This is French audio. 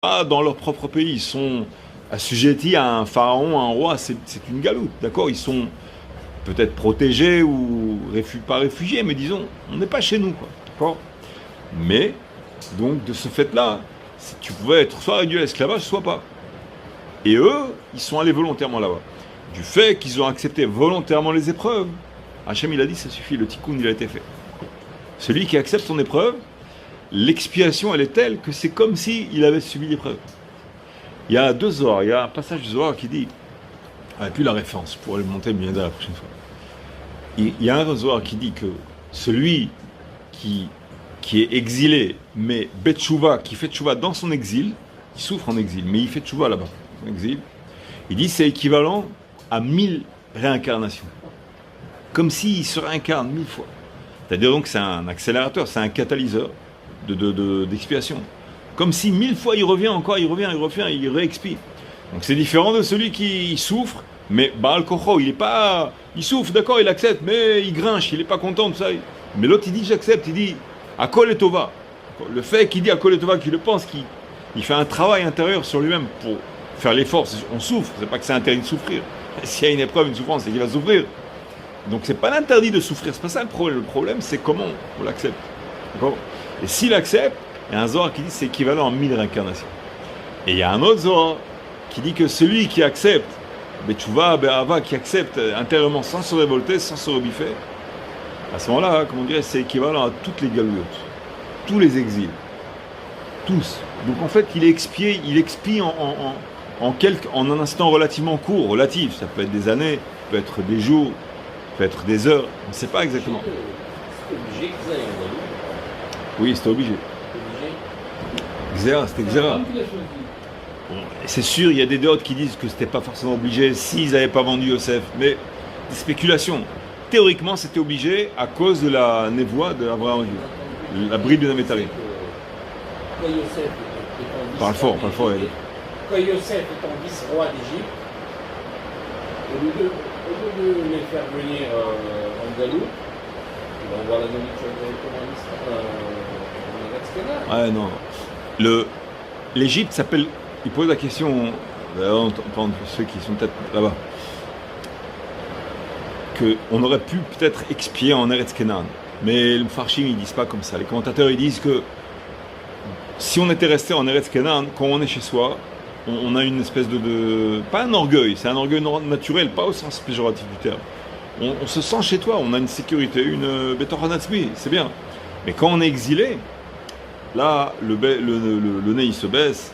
pas dans leur propre pays. Ils sont assujettis à un pharaon, à un roi. C'est une galoute, d'accord? Ils sont peut-être protégés ou pas réfugiés, mais disons, on n'est pas chez nous, quoi, d'accord? Mais, donc, de ce fait-là, tu pouvais être soit réduit à l'esclavage, soit pas. Et eux, ils sont allés volontairement là-bas. Du fait qu'ils ont accepté volontairement les épreuves, Hachem, il a dit, ça suffit, le tikkun, il a été fait. Celui qui accepte son épreuve, l'expiation, elle est telle que c'est comme s'il avait subi l'épreuve. Il y a deux Zohar, il y a un passage du Zohar qui dit, et puis la référence, pour le monter bien la prochaine fois. Il y a un Zohar qui dit que celui qui est exilé, mais Betchouva, qui fait Tchouva dans son exil, il souffre en exil, mais il fait Tchouva là-bas, en exil, il dit c'est équivalent à 1000 réincarnations. Comme s'il se réincarne 1000 fois. C'est-à-dire donc c'est un accélérateur, c'est un catalyseur d'expiation. Comme si 1000 fois il revient encore, il réexpie. Donc c'est différent de celui qui souffre, mais Baal Kocho, il souffre, d'accord, il accepte, mais il grinche, il n'est pas content de ça. Mais l'autre il dit j'accepte, il dit Akol et Tova. Le fait qu'il dit Akol et Tova, qu'il le pense, qu'il fait un travail intérieur sur lui-même pour faire l'effort. On souffre, c'est pas que c'est interdit de souffrir. S'il y a une épreuve, une souffrance, c'est qu'il va souffrir. Donc c'est pas l'interdit de souffrir, c'est pas ça le problème. Le problème c'est comment on l'accepte. D'accord? Et s'il accepte, il y a un Zohar qui dit c'est équivalent à 1000 réincarnations. Et il y a un autre Zohar qui dit que celui qui accepte, Betchouva, Be'ava, qui accepte intérieurement sans se révolter, sans se rebiffer, à ce moment-là, comme on dirait, c'est équivalent à toutes les galouillottes, tous les exils, tous. Donc en fait, il expie en un instant relativement court, relatif. Ça peut être des années, ça peut être des jours, ça peut être des heures, on ne sait pas exactement. C'était obligé que ça aille en Guadeloupe. Oui, c'était obligé. Xéra, c'était Xéra. Bon, c'est sûr, il y a des d'autres qui disent que c'était pas forcément obligé s'ils n'avaient pas vendu Yosef, mais des spéculations. Théoriquement, c'était obligé à cause de la névoie de Abraham, la bride de Namétaré. Quand Yosef est Parle fort, elle. Quand Yosef est en vice-roi d'Égypte, au lieu de les faire venir en Guadeloupe, on voit la nourriture directement en Israël. Ouais, non. L'Égypte s'appelle. Il pose la question, pour ceux qui sont peut-être là-bas, qu'on aurait pu peut-être expier en Eretz Kenan. Mais le Farshim, ils disent pas comme ça. Les commentateurs, ils disent que si on était resté en Eretz Kenan, quand on est chez soi, on a une espèce pas un orgueil, c'est un orgueil naturel, pas au sens péjoratif du terme. On se sent chez toi, on a une sécurité, une Betorhanatzmi, c'est bien. Mais quand on est exilé, là, le nez il se baisse,